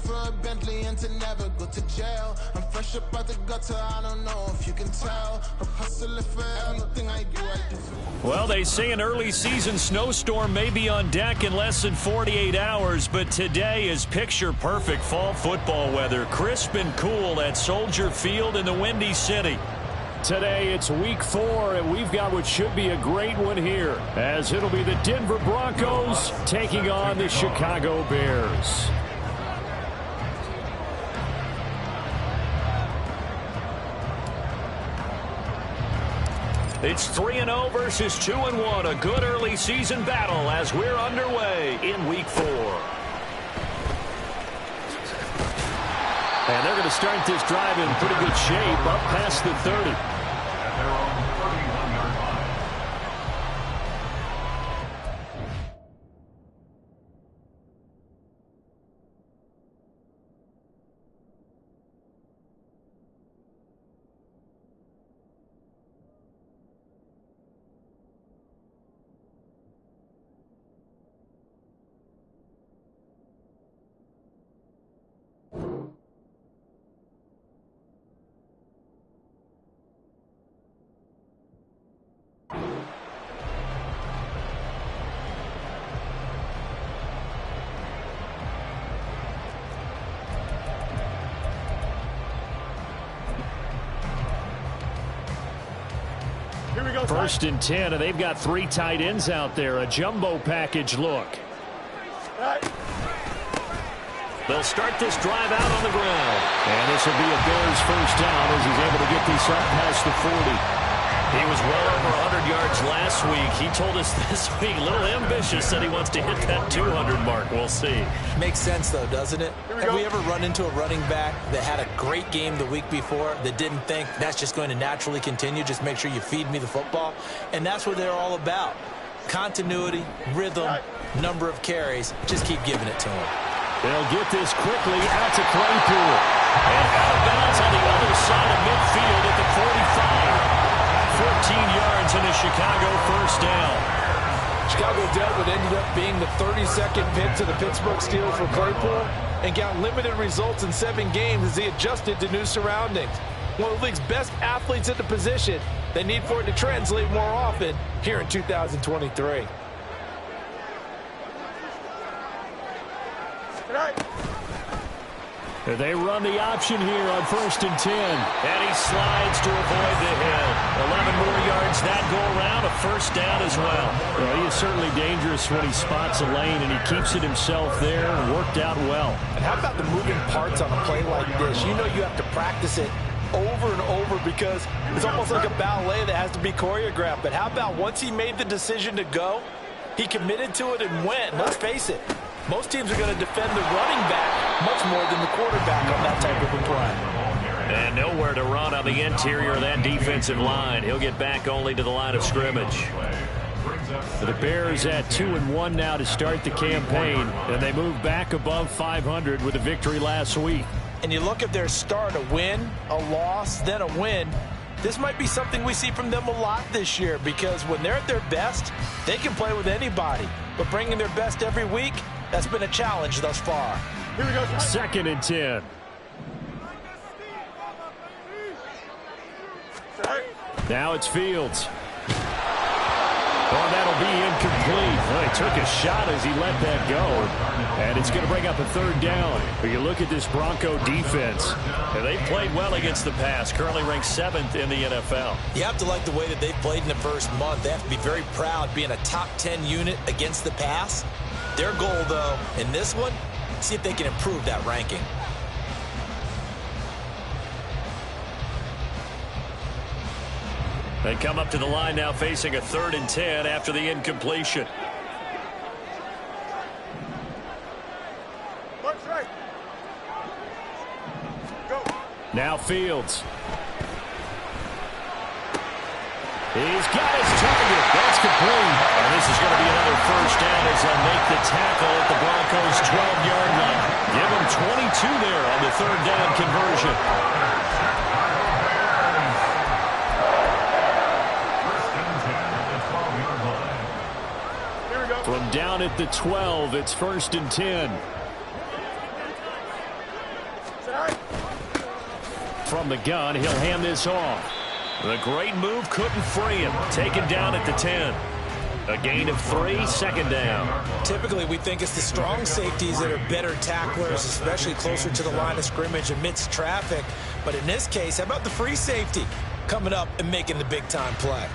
for a Bentley and to never go to jail. I'm fresh up out the gutter, I don't know if you can tell. I'm hustling for everything I do for... Well, they say an early season snowstorm may be on deck in less than 48 hours, but today is picture-perfect fall football weather. Crisp and cool at Soldier Field in the Windy City. Today it's week 4, and we've got what should be a great one here, as it'll be the Denver Broncos taking on the Chicago Bears. It's 3-0 versus 2-1, a good early season battle as we're underway in week 4. And they're going to start this drive in pretty good shape, up past the 30. First and 10, and they've got 3 tight ends out there. A jumbo package look. They'll start this drive out on the ground. And this will be a Bears first down as he's able to get this up past the 40. He was well over 100 yards last week. He told us this week, a little ambitious, said he wants to hit that 200 mark. We'll see. Makes sense, though, doesn't it? Have we ever run into a running back that had a great game the week before that didn't think that's just going to naturally continue? Just make sure you feed me the football. And that's what they're all about. Continuity, rhythm, number of carries. Just keep giving it to him. They'll get this quickly out to Claypool. And out of bounds on the other side of midfield at the 45. 14 yards in a Chicago first down. Chicago dealt what ended up being the 32nd pick to the Pittsburgh Steelers for Claypool and got limited results in 7 games as he adjusted to new surroundings. One of the league's best athletes at the position. They need for it to translate more often here in 2023. They run the option here on first and 10. And he slides to avoid the hit. 11 more yards that go around, a first down as well. Well, he is certainly dangerous when he spots a lane, and he keeps it himself there. Worked out well. And how about the moving parts on a play like this? You know you have to practice it over and over because it's almost like a ballet that has to be choreographed. But how about once he made the decision to go, he committed to it and went. Let's face it. Most teams are going to defend the running back much more than the quarterback on that type of a play. And nowhere to run on the interior of that defensive line. He'll get back only to the line of scrimmage. The Bears at 2-1 now to start the campaign, and they move back above 500 with a victory last week. And you look at their start, a win, a loss, then a win. This might be something we see from them a lot this year because when they're at their best, they can play with anybody. But bringing their best every week, that's been a challenge thus far. Here we go. Second and 10. Now it's Fields. Oh, that'll be incomplete. Well, he took a shot as he let that go. And it's going to bring up a third down. But you look at this Bronco defense. And they've played well against the pass. Currently ranked 7th in the NFL. You have to like the way that they've played in the first month. They have to be very proud being a top 10 unit against the pass. Their goal, though, in this one, see if they can improve that ranking. They come up to the line now facing a 3rd and 10 after the incompletion. Now Fields. He's got his target. That's complete. And this is going to be another first down as they'll make the tackle at the Broncos' 12-yard line. Give them 22 there on the 3rd down conversion. From down at the 12, it's 1st and 10. From the gun, he'll hand this off. The great move couldn't free him. Taken down at the 10. A gain of 3, second down. Typically, we think it's the strong safeties that are better tacklers, especially closer to the line of scrimmage amidst traffic. But in this case, how about the free safety coming up and making the big-time play?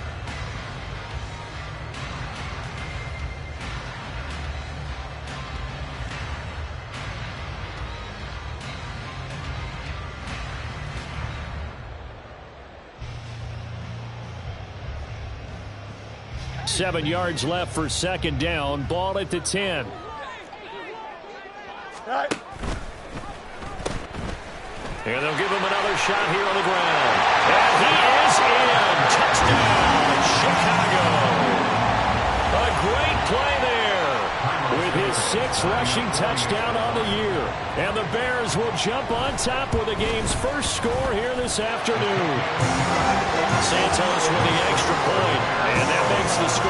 Seven yards left for second down. Ball at the 10. And they'll give him another shot here on the ground. And he is in. Touchdown, Chicago. A great play there. With his 6th rushing touchdown on the year. And the Bears will jump on top with the game's first score here this afternoon. Santos with the extra point. And that makes the score 7-0.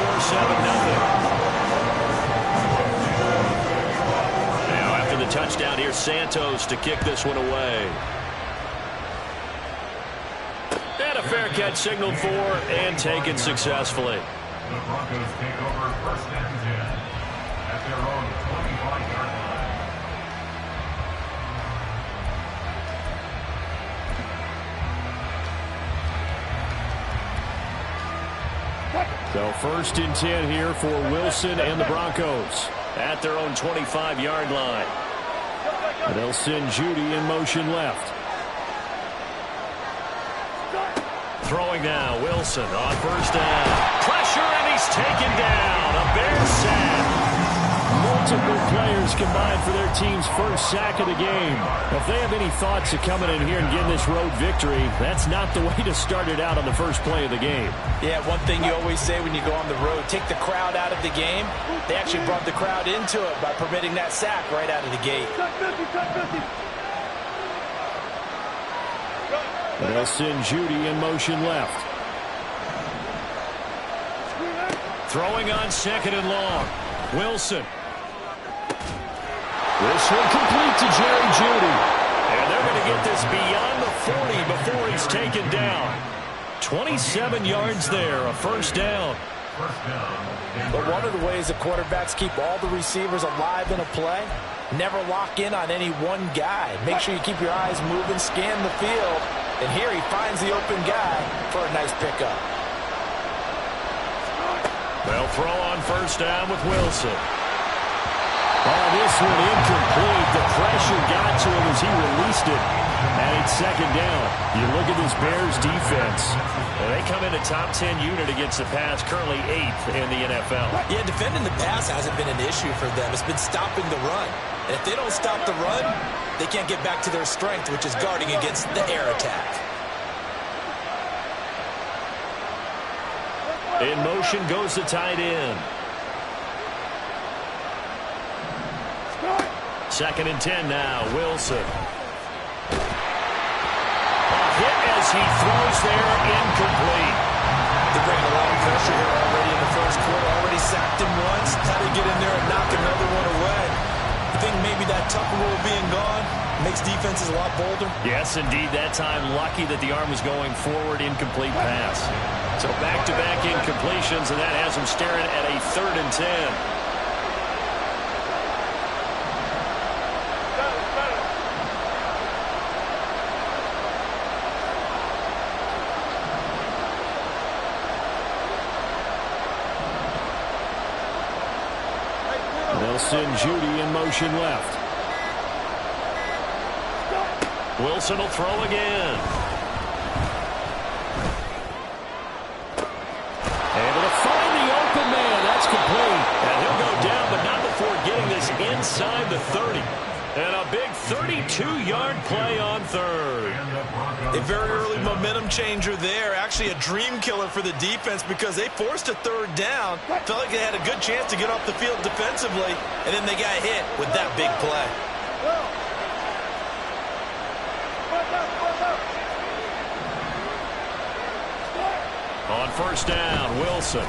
Now after the touchdown, here's Santos to kick this one away. And a fair catch signaled for and taken successfully. The Broncos take over 1st and 10 at their own 25-yard line. So 1st and 10 here for Wilson and the Broncos. At their own 25-yard line. They'll send Judy in motion left. Throwing now, Wilson on 1st down. Pressure, and he's taken down. A Bears sack. Multiple players combined for their team's first sack of the game. If they have any thoughts of coming in here and getting this road victory, that's not the way to start it out on the first play of the game. Yeah, one thing you always say when you go on the road, take the crowd out of the game. They actually brought the crowd into it by permitting that sack right out of the gate. They'll send Judy in motion left. Throwing on 2nd and long. Wilson. This one complete to Jerry Judy. And they're going to get this beyond the 40 before he's taken down. 27 yards there, a 1st down. But one of the ways the quarterbacks keep all the receivers alive in a play, never lock in on any one guy. Make sure you keep your eyes moving, scan the field. And here he finds the open guy for a nice pickup. They'll throw on 1st down with Wilson. Oh, this one incomplete. The pressure got to him as he released it. And it's 2nd down. You look at this Bears defense. Well, they come in a top 10 unit against the pass, currently 8th in the NFL. Yeah, defending the pass hasn't been an issue for them. It's been stopping the run. And if they don't stop the run, they can't get back to their strength, which is guarding against the air attack. In motion goes the tight end. 2nd and 10 now, Wilson. A hit as he throws there, incomplete. They're bringing a lot of pressure here already in the first quarter. Already sacked him once. How to get in there and knock another one away. I think maybe that Tucker rule being gone makes defenses a lot bolder. Yes, indeed. That time, lucky that the arm was going forward, incomplete pass. So back-to-back incompletions, and that has him staring at a 3rd and 10. They'll send Judy in motion left. Wilson will throw again. Able to find the open man. That's complete. And he'll go down, but not before getting this inside the 30. And a big 32-yard play on 3rd. A very early momentum changer there. Actually a dream killer for the defense because they forced a 3rd down. Felt like they had a good chance to get off the field defensively, and then they got hit with that big play. On 1st down, Wilson.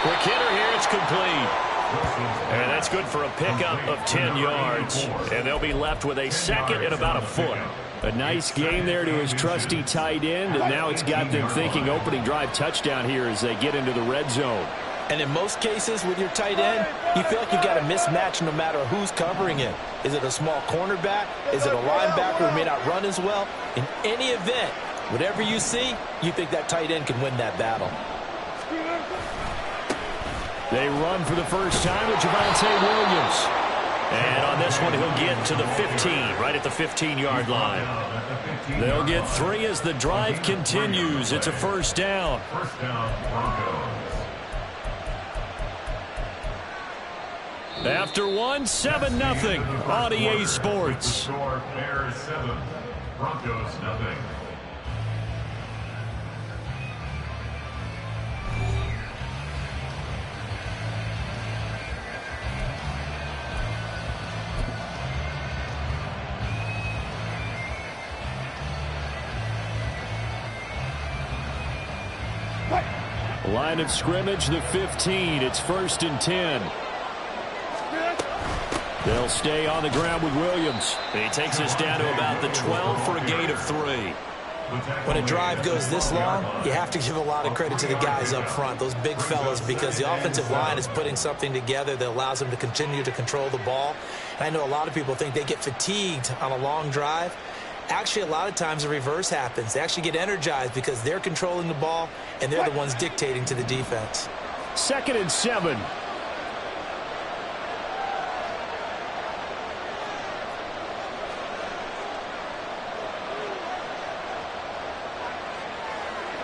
Quick hitter here, it's complete. And that's good for a pickup of 10 yards. And they'll be left with a second and about a foot. A nice gain there to his trusty tight end, and now it's got them thinking opening drive touchdown here as they get into the red zone. And in most cases with your tight end, you feel like you've got a mismatch no matter who's covering him. Is it a small cornerback? Is it a linebacker who may not run as well? In any event, whatever you see, you think that tight end can win that battle. They run for the first time with Javonte Williams. And on this one, he'll get to the 15, right at the 15-yard line. They'll get 3 as the drive continues. It's a first down. First down, Broncos. After 7-0 on EA Sports. Score, Bears 7, Broncos 0. Line of scrimmage, the 15. It's 1st and 10. They'll stay on the ground with Williams. He takes us down to about the 12 for a gain of 3. When a drive goes this long, you have to give a lot of credit to the guys up front, those big fellas, because the offensive line is putting something together that allows them to continue to control the ball. And I know a lot of people think they get fatigued on a long drive. Actually, a lot of times the reverse happens. They actually get energized because they're controlling the ball, and they're the ones dictating to the defense. 2nd and 7.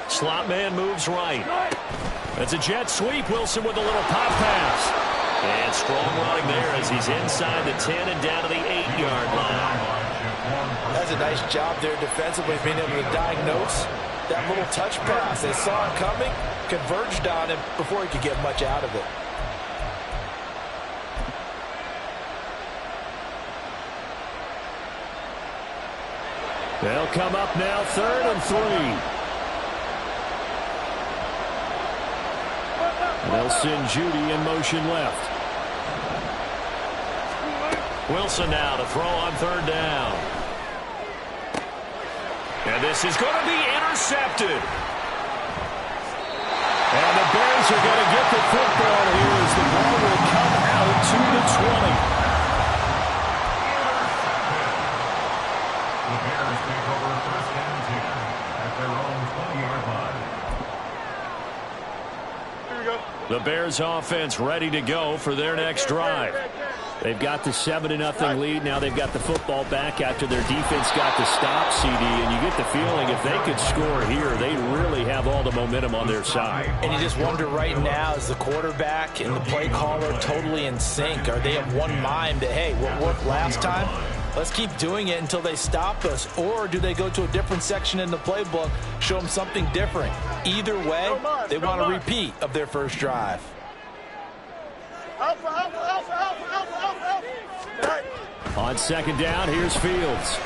Slot man moves right. That's a jet sweep. Wilson with a little pop pass. And strong running there as he's inside the 10 and down to the 8-yard line. That's a nice job there defensively, being able to diagnose that little touch pass. They saw it coming, converged on him before he could get much out of it. They'll come up now, 3rd and 3. They'll send Judy in motion left. Wilson now to throw on 3rd down. And this is going to be intercepted. And the Bears are going to get the football here as the ball will come out to the 20. The Bears take over 1st and 10 at their own 20-yard line. The Bears offense ready to go for their next drive. They've got the 7-0 lead. Now they've got the football back after their defense got the stop, CD. And you get the feeling if they could score here, they really have all the momentum on their side. And you just wonder right now, is the quarterback and the play caller totally in sync? Are they of one mind that, hey, what worked last time? Let's keep doing it until they stop us. Or do they go to a different section in the playbook, show them something different? Either way, they want a repeat of their first drive. On 2nd down, here's Fields.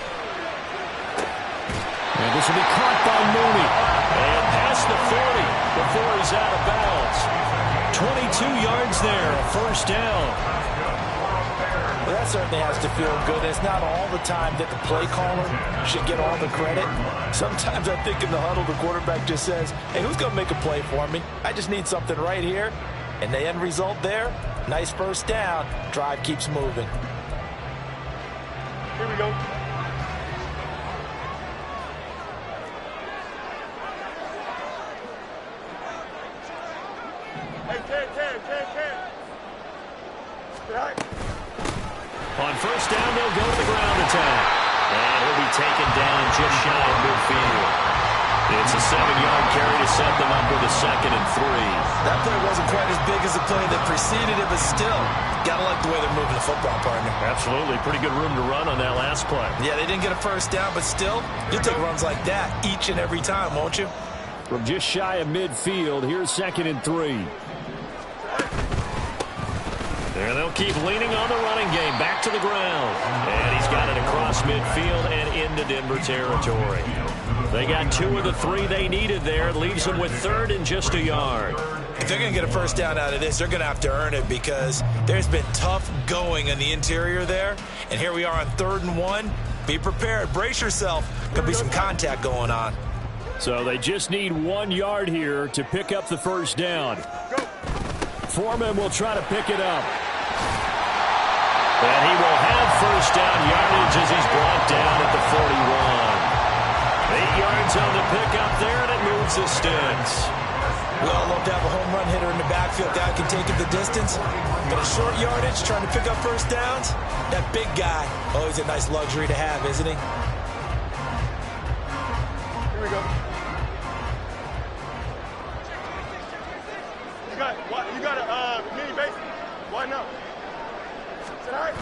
And this will be caught by Mooney. And past the 40 before he's out of bounds. 22 yards there, a 1st down. Well, that certainly has to feel good. It's not all the time that the play caller should get all the credit. Sometimes I think in the huddle, the quarterback just says, hey, who's going to make a play for me? I just need something right here. And the end result there, nice 1st down. Drive keeps moving. Here we go. Hey, 10. On 1st down, they'll go to the ground attack. And he'll be taken down just shy of midfield. It's a 7-yard carry to set them up with a 2nd and 3. That play wasn't quite as big as the play that preceded it, but still, gotta like the way they're moving the football, partner. Absolutely. Pretty good room to run on that last play. Yeah, they didn't get a 1st down, but still, you'll take runs like that each and every time, won't you? From just shy of midfield, here's 2nd and 3. And they'll keep leaning on the running game. Back to the ground. And he's got it across midfield and into Denver territory. They got 2 of the 3 they needed there. Leaves them with 3rd and just a yard. If they're going to get a first down out of this, they're going to have to earn it because there's been tough going in the interior there. And here we are on 3rd and 1. Be prepared. Brace yourself. Could be some contact going on. So they just need 1 yard here to pick up the first down. Foreman will try to pick it up. And he will have first down yardage as he's brought down at the 41. 8 yards on the pickup there, and it moves the sticks. We all love to have a home run hitter in the backfield. Guy can take it the distance. But a short yardage, trying to pick up first downs, that big guy, always a nice luxury to have, isn't he? Here we go. You got a mini base. Why not? All right.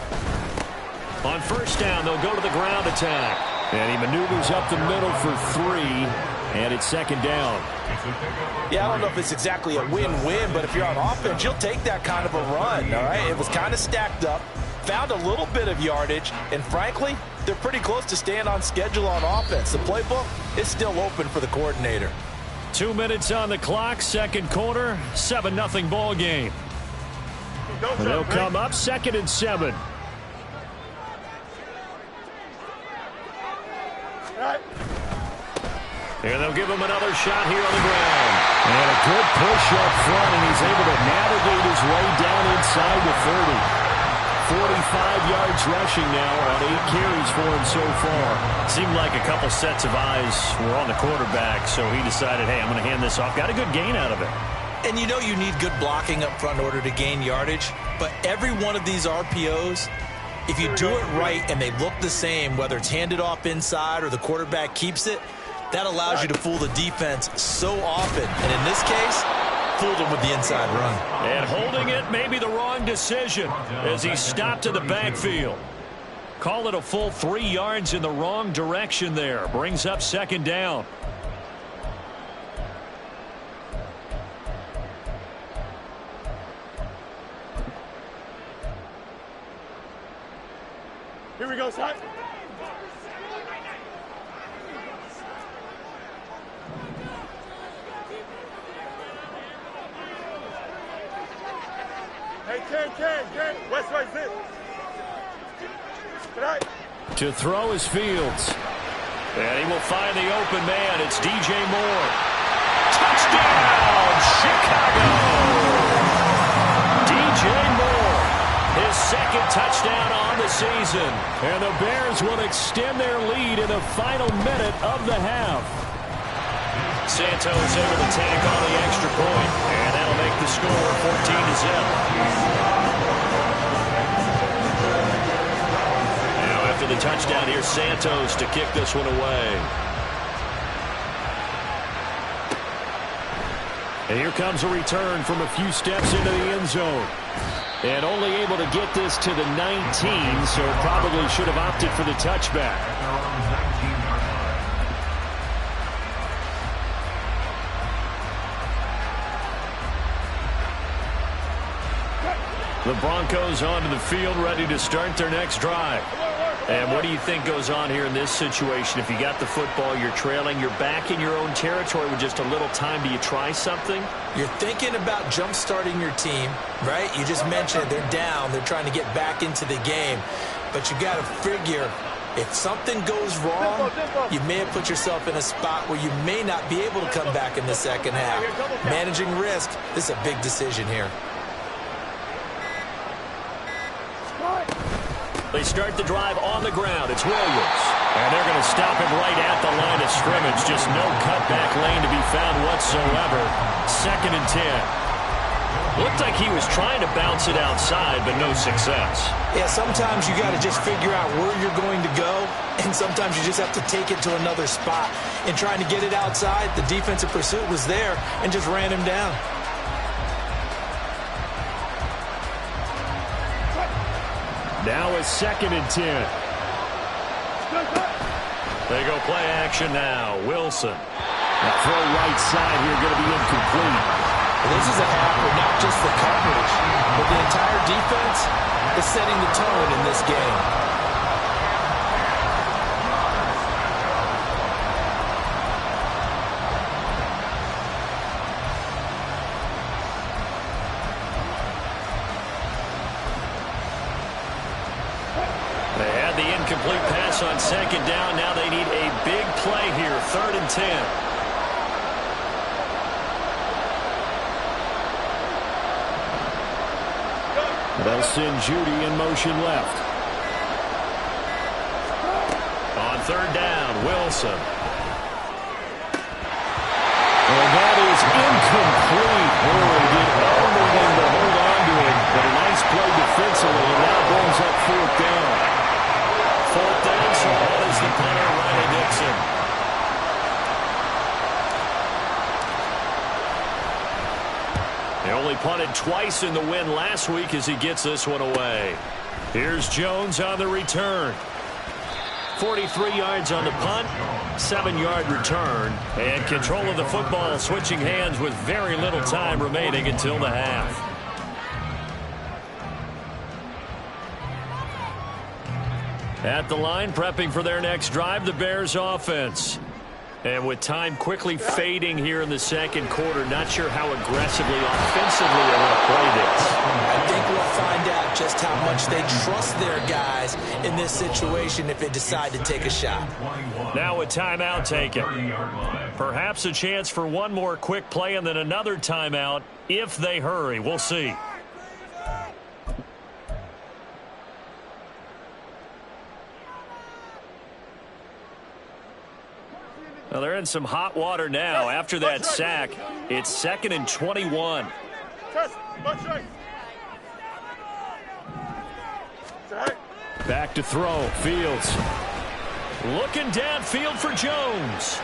On first down, they'll go to the ground attack. And he maneuvers up the middle for 3, and it's 2nd down. Yeah, I don't know if it's exactly a win-win, but if you're on offense, you'll take that kind of a run, all right? It was kind of stacked up, found a little bit of yardage, and frankly, they're pretty close to staying on schedule on offense. The playbook is still open for the coordinator. 2 minutes on the clock, 2nd quarter, 7-0 ball game. And they'll come up 2nd and 7. And they'll give him another shot here on the ground. And a good push up front, and he's able to navigate his way down inside the 30. 45 yards rushing now on 8 carries for him so far. Seemed like a couple sets of eyes were on the quarterback, so he decided, hey, I'm going to hand this off. Got a good gain out of it. And you know you need good blocking up front in order to gain yardage. But every one of these RPOs, if you do it right and they look the same, whether it's handed off inside or the quarterback keeps it, that allows you to fool the defense so often. And in this case, fooled him with the inside run. And holding it may be the wrong decision as he stopped in the backfield. Call it a full 3 yards in the wrong direction there. Brings up 2nd down. Here we go, son. Hey, Ken. West right zip. Right. To throw is Fields. And he will find the open man. It's DJ Moore. Touchdown, Chicago! DJ Moore, his 2nd touchdown on the season. And the Bears will extend their lead in the final minute of the half. Santos able to tank on the extra point, and that'll make the score 14-0. Now after the touchdown, here's Santos to kick this one away. And here comes a return from a few steps into the end zone. And only able to get this to the 19, so probably should have opted for the touchback. The Broncos onto the field, ready to start their next drive. And what do you think goes on here in this situation? If you got the football, you're trailing, you're back in your own territory with just a little time. Do you try something? You're thinking about jump-starting your team, right? You just mentioned they're down. They're trying to get back into the game. But you got to figure, if something goes wrong, you may have put yourself in a spot where you may not be able to come back in the second half. Managing risk, this is a big decision here. They start the drive on the ground. It's Williams. And they're going to stop him right at the line of scrimmage. Just no cutback lane to be found whatsoever. 2nd and 10. Looked like he was trying to bounce it outside, but no success. Yeah, sometimes you got to just figure out where you're going to go, and sometimes you just have to take it to another spot. In trying to get it outside, the defensive pursuit was there and just ran him down. Now it's 2nd and 10. They go play action now. Wilson. The throw right side here going to be incomplete. This is a half where not just the coverage, but the entire defense is setting the tone in this game. incomplete pass on second down. Now they need a big play here, 3rd and 10. They'll send Judy in motion left. On 3rd down, Wilson. And that is incomplete. Oh, he did everything to hold on to it, but a nice play defensively, and now brings up 4th down. 4th down, so that is the punter, Riley Dixon. They only punted twice in the win last week as he gets this one away. Here's Jones on the return. 43 yards on the punt, 7-yard return, and control of the football switching hands with very little time remaining until the half. At the line, prepping for their next drive, the Bears offense. And with time quickly fading here in the second quarter, not sure how aggressively, offensively they're going to play this. I think we'll find out just how much they trust their guys in this situation if they decide to take a shot. Now a timeout taken. Perhaps a chance for one more quick play and then another timeout if they hurry. We'll see. Well, they're in some hot water now. After that sack, it's 2nd and 21. Back to throw. Fields. Looking downfield for Jones.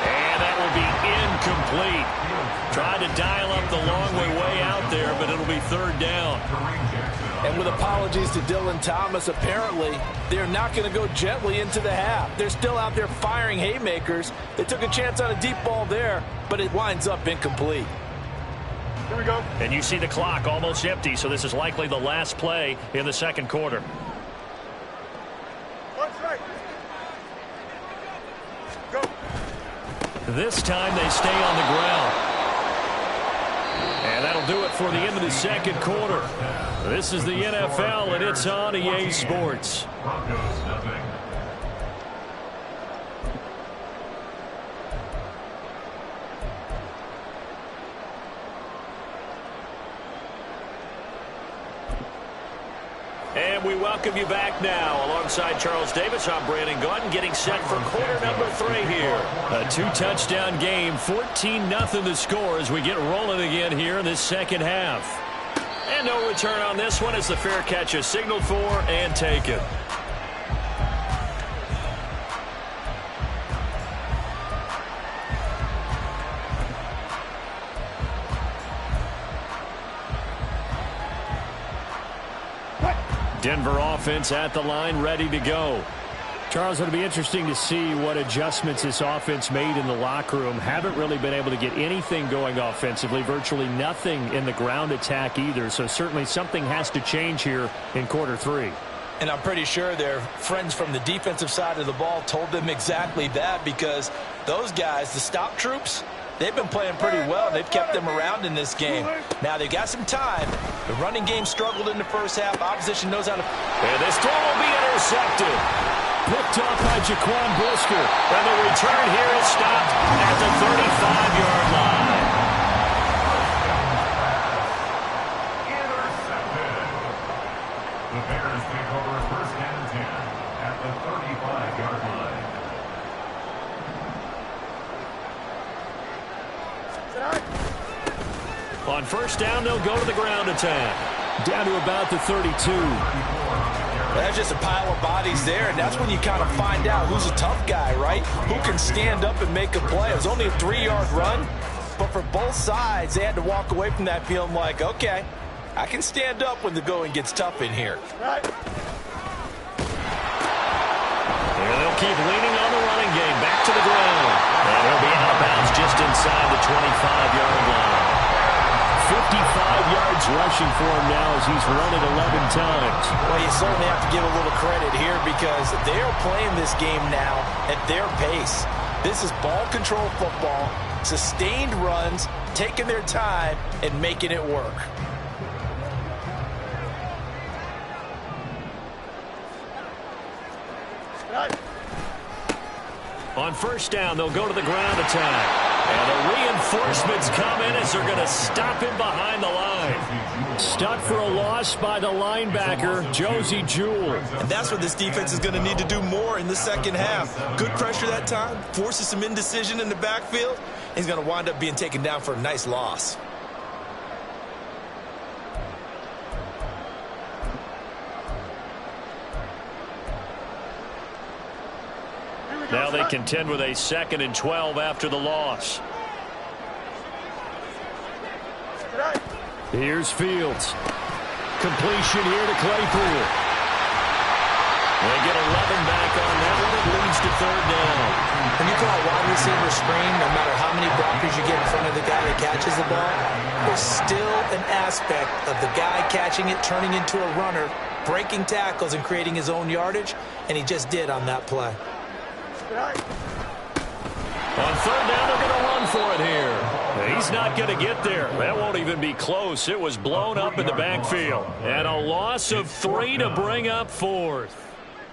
And that will be incomplete. Tried to dial up the long way out there, but it'll be 3rd down. And with apologies to Dylan Thomas, apparently they're not going to go gently into the half. They're still out there firing haymakers. They took a chance on a deep ball there, but it winds up incomplete. Here we go. And you see the clock almost empty, so this is likely the last play in the second quarter. Go. This time they stay on the ground. And that'll do it for the end of the second quarter. This is the NFL, and it's on EA Sports. Broncos, nothing. And we welcome you back now. Alongside Charles Davis, I'm Brandon Gaudin, getting set for quarter number 3 here. A 2-touchdown game, 14-0 the score as we get rolling again here in this second half. And no return on this one as the fair catch is signaled for and taken. Denver offense at the line, ready to go. Charles, it'll be interesting to see what adjustments this offense made in the locker room. Haven't really been able to get anything going offensively, virtually nothing in the ground attack either. So certainly something has to change here in quarter 3. And I'm pretty sure their friends from the defensive side of the ball told them exactly that, because those guys, the stop troops, they've been playing pretty well. They've kept them around in this game. Now they've got some time. The running game struggled in the first half. Opposition knows how to... And this throw will be intercepted. Picked off by Jaquan Brisker. And the return here is stopped at the 35-yard line. Intercepted. The Bears take over 1st and 10 at the 35-yard line. On 1st down, they'll go to the ground attack. Down to about the 32. That's just a pile of bodies there, and that's when you kind of find out who's a tough guy, right? Who can stand up and make a play. It was only a 3-yard run, but for both sides, they had to walk away from that feeling like, okay, I can stand up when the going gets tough in here. Right. And they'll keep leaning on the running game. Back to the ground. And he'll be out of bounds just inside the 25-yard line. 55 yards rushing for him now as he's run it 11 times. Well, you certainly have to give a little credit here because they're playing this game now at their pace. This is ball control football, sustained runs, taking their time, and making it work. On first down, they'll go to the ground attack. And the reinforcements come in as they're going to stop him behind the line. Stuck for a loss by the linebacker, Josie Jewell. And that's what this defense is going to need to do more in the second half. Good pressure that time, forces some indecision in the backfield. He's going to wind up being taken down for a nice loss. Now they contend with a 2nd and 12 after the loss. Here's Fields. Completion here to Claypool. They get 11 back on that one. It leads to 3rd down. When you call a wide receiver screen, no matter how many blockers you get in front of the guy that catches the ball, there's still an aspect of the guy catching it, turning into a runner, breaking tackles and creating his own yardage, and he just did on that play. On 3rd down, they're going to run for it here. He's not going to get there. That won't even be close. It was blown up in the backfield. And a loss of 3 to bring up 4th.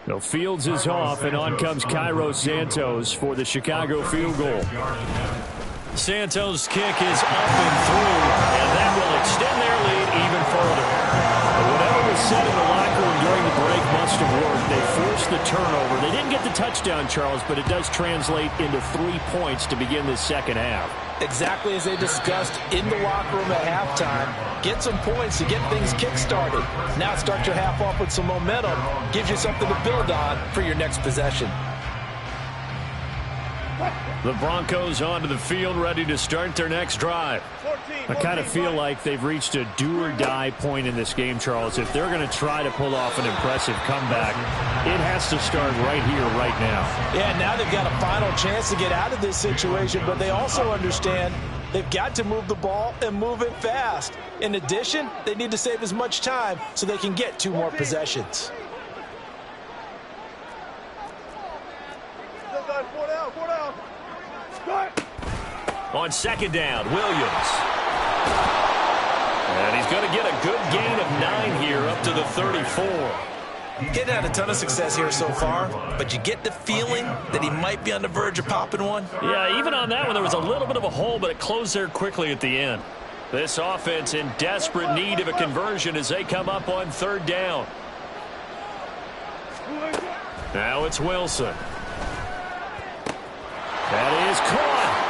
No, Fields is off, and on comes Cairo Santos for the Chicago field goal. Santos' kick is up and through, and that will extend their lead even further. Whatever was said in the locker room during the break must have worked. They forced the turnover. They didn't get the touchdown, Charles, but it does translate into 3 points to begin this second half. Exactly as they discussed in the locker room at halftime. Get some points to get things kick-started. Now start your half off with some momentum. Gives you something to build on for your next possession. The Broncos onto the field, ready to start their next drive. I kind of feel like they've reached a do-or-die point in this game, Charles. If they're going to try to pull off an impressive comeback, it has to start right here, right now. Yeah, now they've got a final chance to get out of this situation, but they also understand they've got to move the ball and move it fast. In addition, they need to save as much time so they can get 2 more possessions. On 2nd down, Williams. And he's going to get a good gain of 9 here up to the 34. Getting had a ton of success here so far, but you get the feeling that he might be on the verge of popping one. Yeah, even on that one, there was a little bit of a hole, but it closed there quickly at the end. This offense in desperate need of a conversion as they come up on 3rd down. Now it's Wilson. That is caught.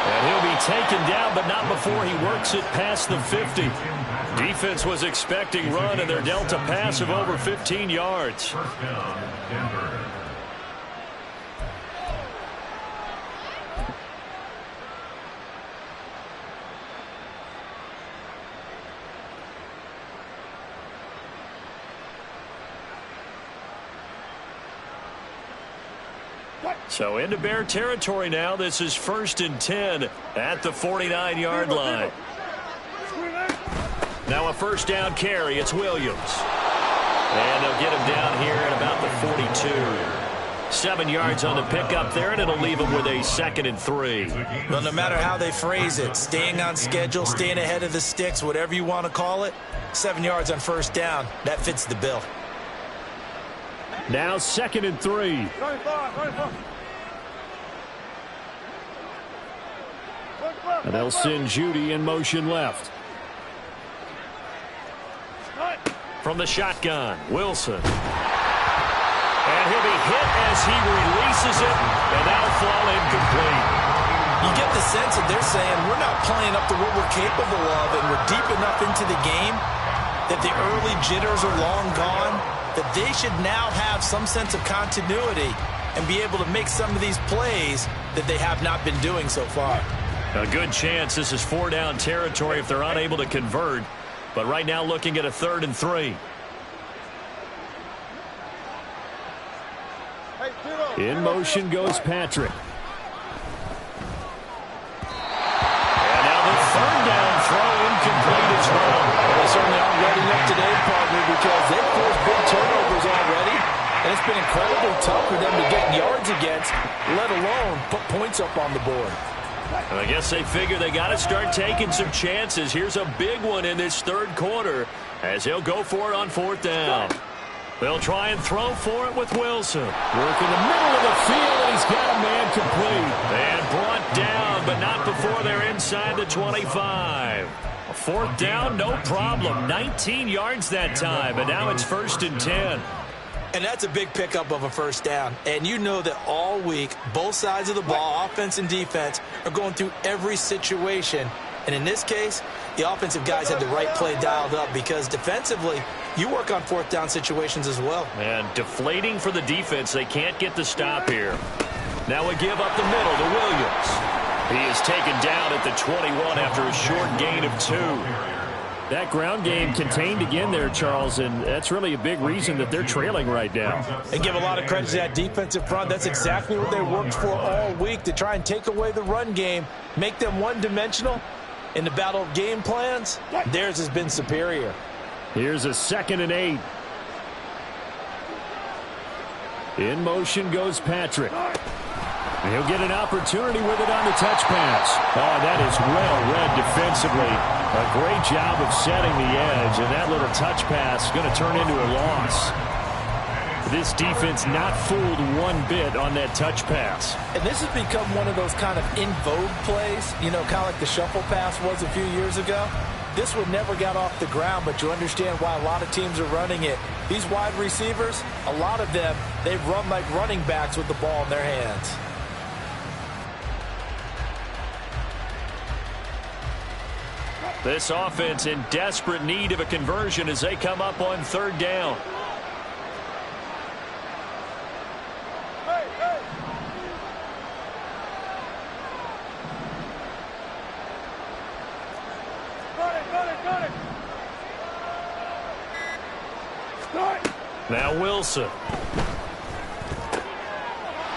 And he'll be taken down, but not before he works it past the 50. Defense was expecting run, and they're dealt a pass of over 15 yards. First down, Denver. So into Bear territory now. This is 1st and 10 at the 49-yard line. Now a 1st down carry. It's Williams. And they'll get him down here at about the 42. 7 yards on the pickup there, and it'll leave him with a 2nd and 3. Well, no matter how they phrase it, staying on schedule, staying ahead of the sticks, whatever you want to call it, 7 yards on 1st down, that fits the bill. Now 2nd and 3. And they'll send Judy in motion left. From the shotgun, Wilson. And he'll be hit as he releases it, and that'll fall incomplete. You get the sense that they're saying we're not playing up to what we're capable of, and we're deep enough into the game that the early jitters are long gone, that they should now have some sense of continuity and be able to make some of these plays that they have not been doing so far. A good chance this is 4-down territory if they're unable to convert. But right now looking at a 3rd and 3. In motion goes Patrick. And now the 3rd down throw incomplete as well. They certainly aren't ready up today, partner, because they've forced big turnovers already. And it's been incredibly tough for them to get yards against, let alone put points up on the board. And I guess they figure they got to start taking some chances. Here's a big one in this 3rd quarter as he'll go for it on 4th down. They'll try and throw for it with Wilson. Work in the middle of the field, and he's got a man complete. And brought down, but not before they're inside the 25. A fourth down, no problem. 19 yards that time, and now it's 1st and 10. And that's a big pickup of a first down. And you know that all week, both sides of the ball, offense and defense, are going through every situation. And in this case, the offensive guys had the right play dialed up because defensively, you work on fourth down situations as well. And deflating for the defense. They can't get the stop here. Now we give up the middle to Williams. He is taken down at the 21 after a short gain of 2. That ground game contained again there, Charles, and that's really a big reason that they're trailing right now. And give a lot of credit to that defensive front. That's exactly what they worked for all week, to try and take away the run game, make them one-dimensional. In the battle of game plans, theirs has been superior. Here's a 2nd and 8. In motion goes Patrick. He'll get an opportunity with it on the touch pass. Oh, that is well read defensively. A great job of setting the edge, and that little touch pass is going to turn into a loss. This defense not fooled one bit on that touch pass. And this has become one of those kind of in vogue plays, you know, kind of like the shuffle pass was a few years ago. This one never got off the ground, but you understand why a lot of teams are running it. These wide receivers, a lot of them, they run like running backs with the ball in their hands. This offense in desperate need of a conversion as they come up on 3rd down. Now Wilson.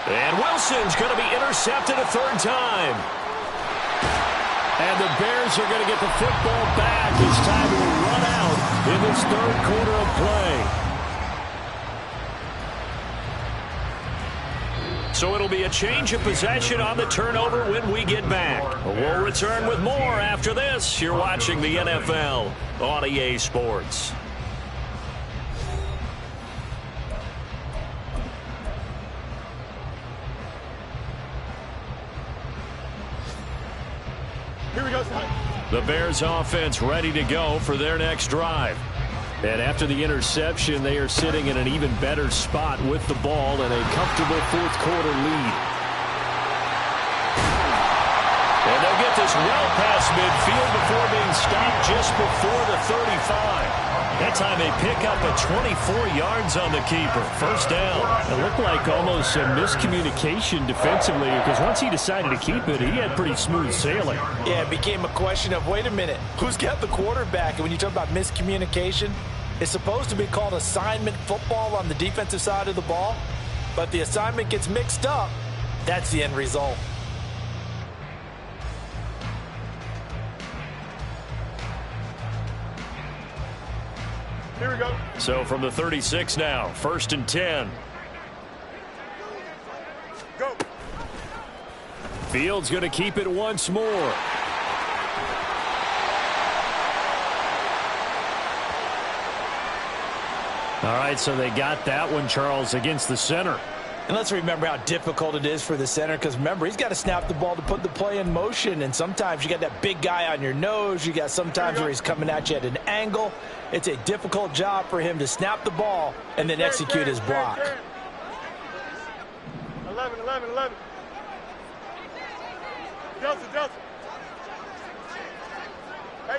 And Wilson's going to be intercepted a 3rd time. And the Bears are going to get the football back as time will run out in this 3rd quarter of play. So it'll be a change of possession on the turnover when we get back. We'll return with more after this. You're watching the NFL on EA Sports. Here we go. The Bears offense ready to go for their next drive. And after the interception, they are sitting in an even better spot with the ball and a comfortable 4th quarter lead. And they'll get this well past midfield before being stopped just before the 35. That time they pick up a 24 yards on the keeper. 1st down. It looked like almost a miscommunication defensively because once he decided to keep it, he had pretty smooth sailing. Yeah, it became a question of, wait a minute, who's got the quarterback? And when you talk about miscommunication, it's supposed to be called assignment football on the defensive side of the ball. But the assignment gets mixed up. That's the end result. Here we go. So from the 36 now, 1st and 10. Go. Fields going to keep it once more. All right, so they got that one, Charles, against the center. And let's remember how difficult it is for the center, because remember, he's got to snap the ball to put the play in motion, and sometimes you got that big guy on your nose. You got sometimes where he's coming at you at an angle. It's a difficult job for him to snap the ball and then execute his block. 11. Delta. Hey,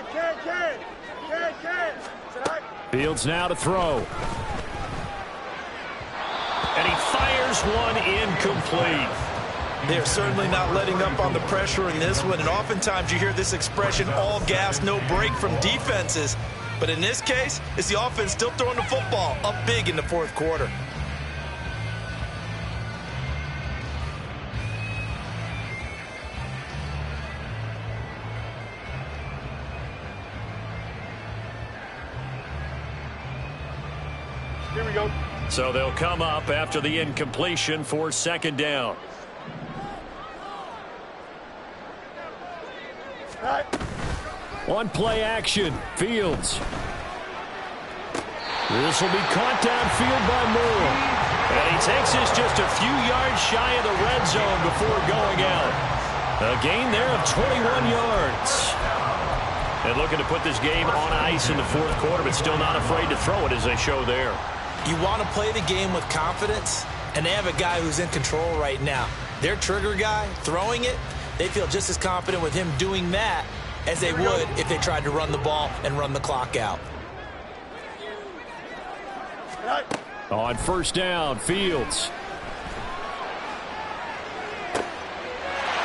Ken. Fields now to throw. And he fires one incomplete. They're certainly not letting up on the pressure in this one, and oftentimes you hear this expression, all gas, no break from defenses. But in this case, it's the offense still throwing the football up big in the 4th quarter. Here we go. So they'll come up after the incompletion for 2nd down. All right. On play action, Fields. This will be caught downfield by Moore. And he takes this just a few yards shy of the red zone before going out. A gain there of 21 yards. And looking to put this game on ice in the fourth quarter, but still not afraid to throw it as they show there. You want to play the game with confidence, and they have a guy who's in control right now. Their trigger guy, throwing it, they feel just as confident with him doing that as they would if they tried to run the ball and run the clock out. On first down, Fields.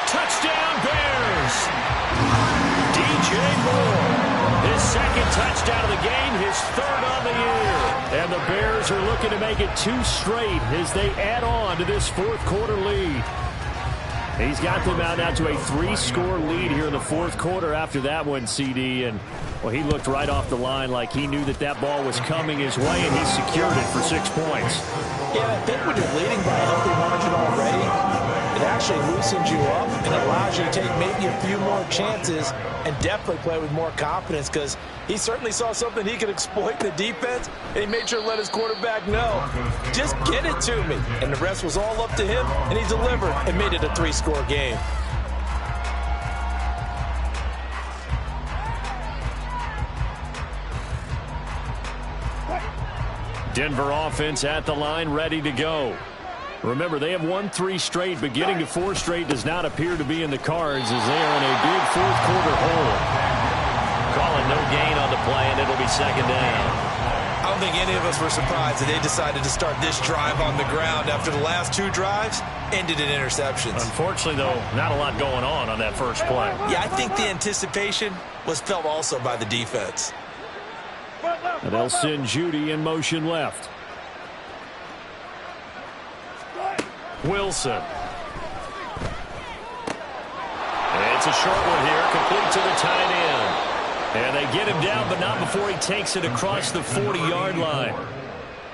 Touchdown, Bears! DJ Moore, his second touchdown of the game, his third on the year. And the Bears are looking to make it 2 straight as they add on to this fourth quarter lead. He's got them out now to a 3-score lead here in the fourth quarter after that one, CD. And, well, he looked right off the line like he knew that that ball was coming his way, and he secured it for 6 points. Yeah, I think when you're leading by a healthy margin already, it actually loosens you up and allows you to take maybe a few more chances and definitely play with more confidence, because he certainly saw something he could exploit in the defense, and he made sure to let his quarterback know, just get it to me. And the rest was all up to him, and he delivered and made it a 3-score game. Denver offense at the line, ready to go. Remember, they have won 3 straight, but getting to 4 straight does not appear to be in the cards as they are in a big fourth quarter hole. Calling no gain on the play, and it'll be second down. I don't think any of us were surprised that they decided to start this drive on the ground after the last 2 drives ended in interceptions. Unfortunately, though, not a lot going on that first play. Yeah, I think the anticipation was felt also by the defense. And they'll send Judy in motion left. Wilson. It's a short one here, complete to the tight end. And they get him down, but not before he takes it across the 40-yard line.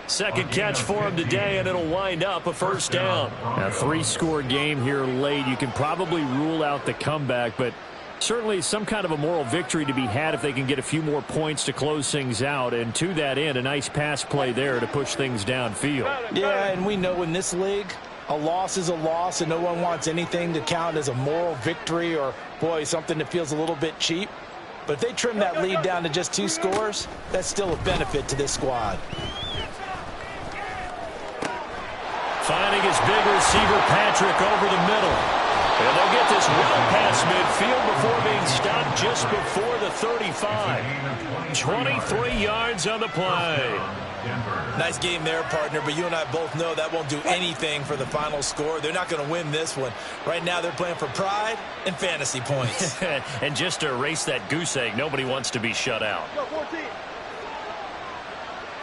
Second catch for him today, and it'll wind up a first down. A 3-score game here late. You can probably rule out the comeback, but certainly some kind of a moral victory to be had if they can get a few more points to close things out. And to that end, a nice pass play there to push things downfield. Yeah, and we know in this league, a loss is a loss, and no one wants anything to count as a moral victory or, boy, something that feels a little bit cheap. But if they trim that lead down to just 2 scores, that's still a benefit to this squad. Finding his big receiver, Patrick, over the middle. And they'll get this well past midfield before being stopped just before the 35. 23 yards on the play. Nice game there, partner, but you and I both know that won't do anything for the final score. They're not going to win this one. Right now they're playing for pride and fantasy points. And just to erase that goose egg, nobody wants to be shut out. Go, 14.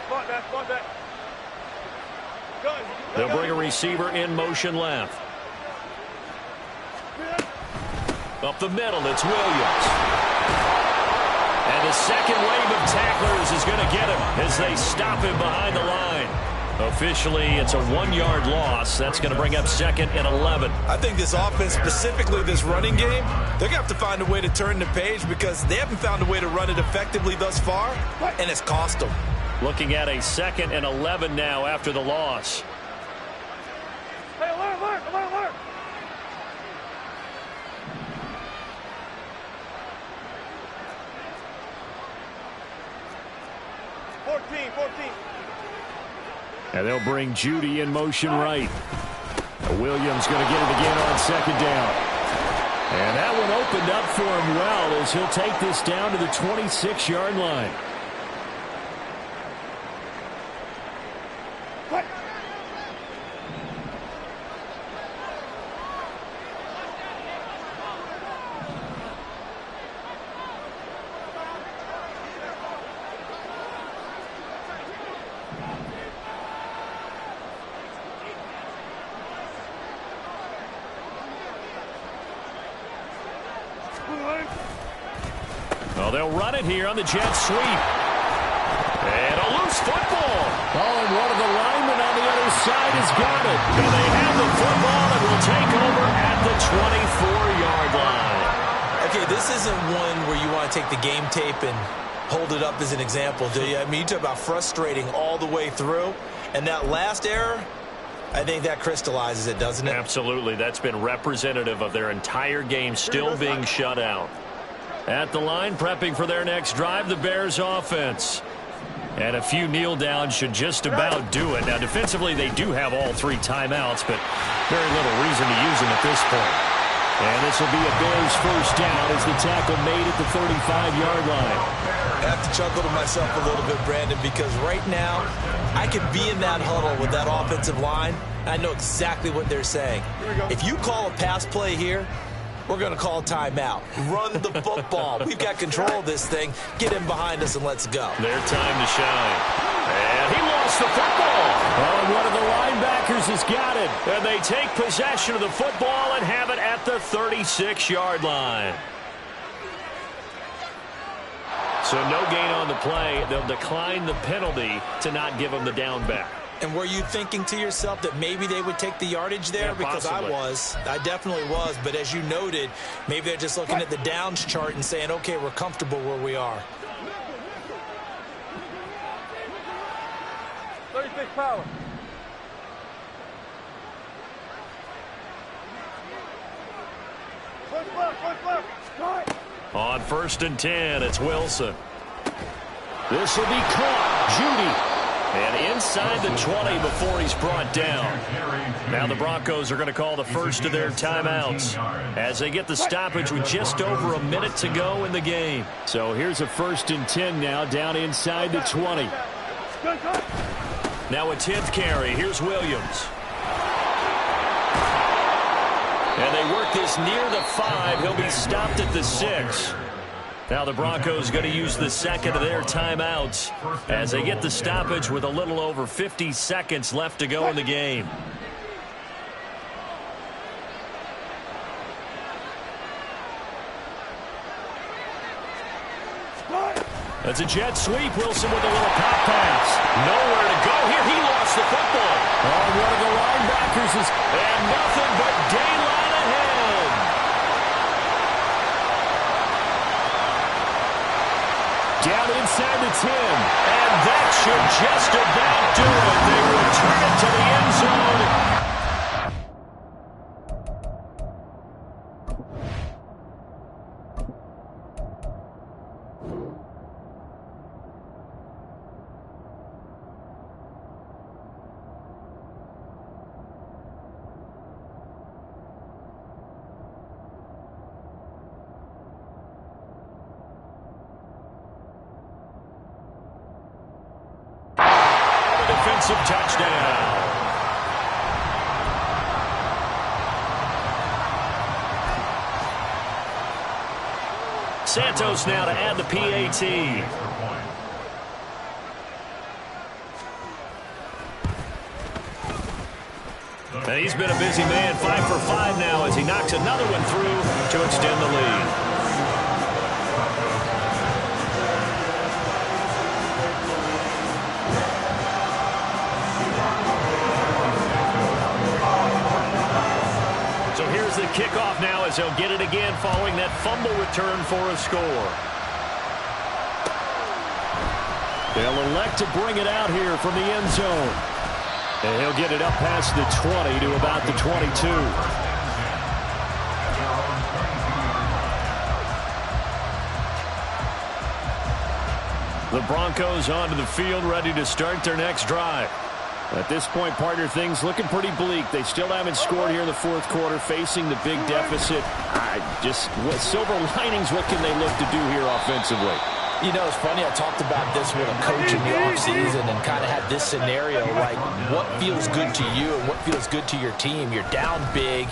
Spot that. They'll bring a receiver in motion left. Up the middle, it's Williams. And the second wave of tacklers is going to get him as they stop him behind the line. Officially, it's a 1-yard loss. That's going to bring up second and 11. I think this offense, specifically this running game, they're going to have to find a way to turn the page because they haven't found a way to run it effectively thus far, and it's cost them. Looking at a second and 11 now after the loss. Hey, alert. 14. And they'll bring Judy in motion right. Williams going to get it again on second down. And that one opened up for him well as he'll take this down to the 26-yard line. Well, they'll run it here on the jet sweep. And a loose football. Oh, and one of the linemen on the other side has got it. And they have the football and will take over at the 24-yard line. Okay, this isn't one where you want to take the game tape and hold it up as an example, do you? I mean, you talk about frustrating all the way through. And that last error, I think that crystallizes it, doesn't it? Absolutely. That's been representative of their entire game still being shut out. At the line, prepping for their next drive, the Bears offense. And a few kneel downs should just about do it. Now, defensively, they do have all 3 timeouts, but very little reason to use them at this point. And this will be a Bears first down as the tackle made at the 35-yard line. I have to chuckle to myself a little bit, Brandon, because right now I could be in that huddle with that offensive line. I know exactly what they're saying. If you call a pass play here, we're going to call timeout. Run the football. We've got control of this thing. Get in behind us and let's go. Their time to shine. And he lost the football. Oh, and one of the linebackers has got it. And they take possession of the football and have it at the 36-yard line. So no gain on the play. They'll decline the penalty to not give them the down back. And were you thinking to yourself that maybe they would take the yardage there? Yeah, because possibly. I definitely was. But as you noted, maybe they're just looking at the downs chart and saying, okay, we're comfortable where we are. 36 power. On 1st and 10, it's Wilson. This will be caught. Judy. And inside the 20 before he's brought down. Now the Broncos are going to call the first of their timeouts as they get the stoppage with just over a minute to go in the game. So here's a 1st and 10 now down inside the 20. Now a 10th carry. Here's Williams. And they work this near the 5. He'll be stopped at the 6. Now the Broncos going to use the second of their timeouts as they get the stoppage with a little over 50 seconds left to go in the game. That's a jet sweep. Wilson with a little pop pass. Nowhere to go here. He lost the football. Oh, one of the linebackers is... And nothing but daylight ahead. Down inside the 10. And that should just about do it. They return it to the end zone. Defensive touchdown. Santos now to add the PAT. And he's been a busy man, 5 for 5 now as he knocks another one through to extend the lead. The kickoff now as they'll get it again following that fumble return for a score. They'll elect to bring it out here from the end zone. And he'll get it up past the 20 to about the 22. The Broncos onto the field ready to start their next drive. At this point, partner, things looking pretty bleak. They still haven't scored here in the 4th quarter, facing the big deficit. Silver linings, what can they look to do here offensively? You know, it's funny. I talked about this with a coach in the offseason and kind of had this scenario, like what feels good to you and what feels good to your team. You're down big.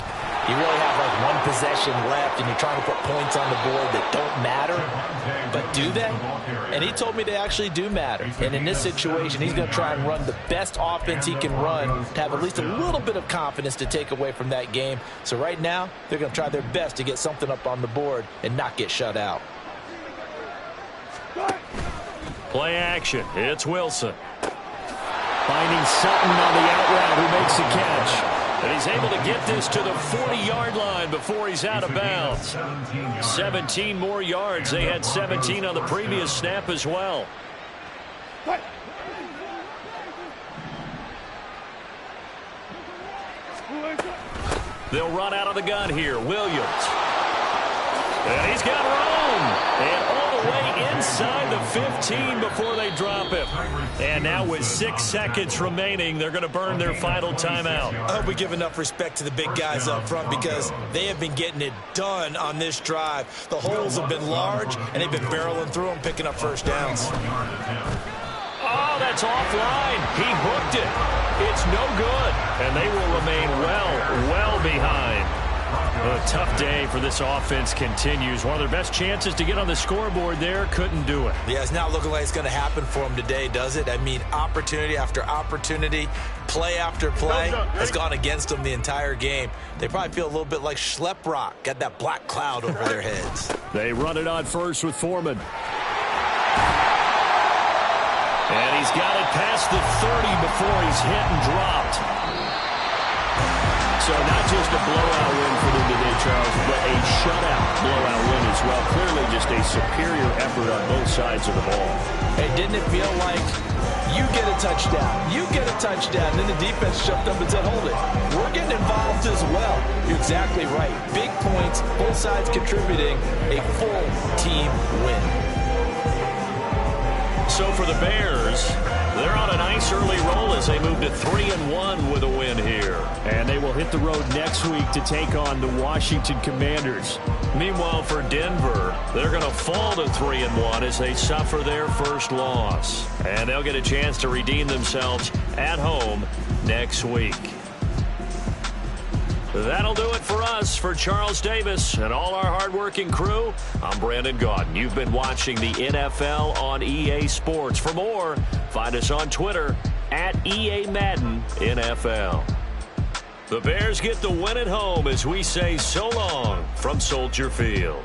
You really have like one possession left, and you're trying to put points on the board that don't matter. But do they? And he told me they actually do matter. And in this situation, he's going to try and run the best offense he can run to have at least a little bit of confidence to take away from that game. So right now, they're going to try their best to get something up on the board and not get shut out. Play action. It's Wilson. Finding Sutton on the out route who makes the catch. And he's able to get this to the 40-yard line before he's out of bounds. 17 more yards. They had 17 on the previous snap as well. They'll run out of the gun here. Williams. And he's got room. And all the way inside the 15 before they drop him. And now with 6 seconds remaining, they're going to burn their final timeout. I hope we give enough respect to the big guys up front because they have been getting it done on this drive. The holes have been large, and they've been barreling through them, picking up first downs. Oh, that's offline. He hooked it. It's no good. And they will remain well behind. A tough day for this offense continues. One of their best chances to get on the scoreboard there, couldn't do it. Yeah, it's not looking like it's going to happen for them today, does it? I mean, opportunity after opportunity, play after play has gone against them the entire game. They probably feel a little bit like Schlep Rock, got that black cloud over their heads. They run it on first with Foreman. And he's got it past the 30 before he's hit and dropped. So not just a blowout win for them today, Charles, but a shutout blowout win as well. Clearly just a superior effort on both sides of the ball. Hey, didn't it feel like you get a touchdown, you get a touchdown, and then the defense jumped up and said, hold it. We're getting involved as well. You're exactly right. Big points, both sides contributing, a full team win. So for the Bears, they're on a nice early roll as they move to 3-1 with a win here. And they will hit the road next week to take on the Washington Commanders. Meanwhile, for Denver, they're going to fall to 3-1 as they suffer their first loss. And they'll get a chance to redeem themselves at home next week. That'll do it for us. For Charles Davis and all our hardworking crew, I'm Brandon Gaudin. You've been watching the NFL on EA Sports. For more, find us on Twitter at EA Madden NFL. The Bears get the win at home as we say so long from Soldier Field.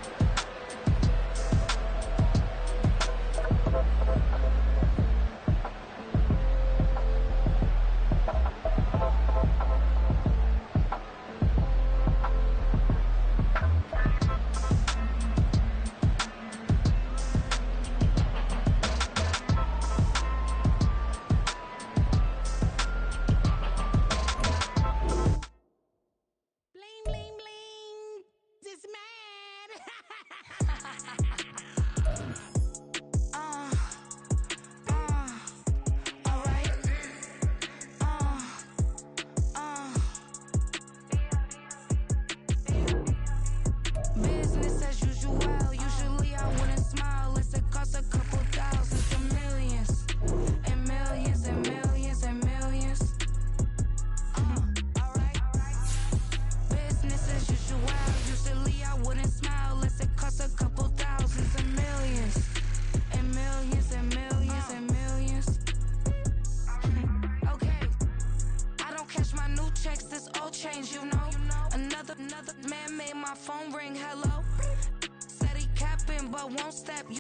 Another man made my phone ring, hello. Said he capping, but won't step.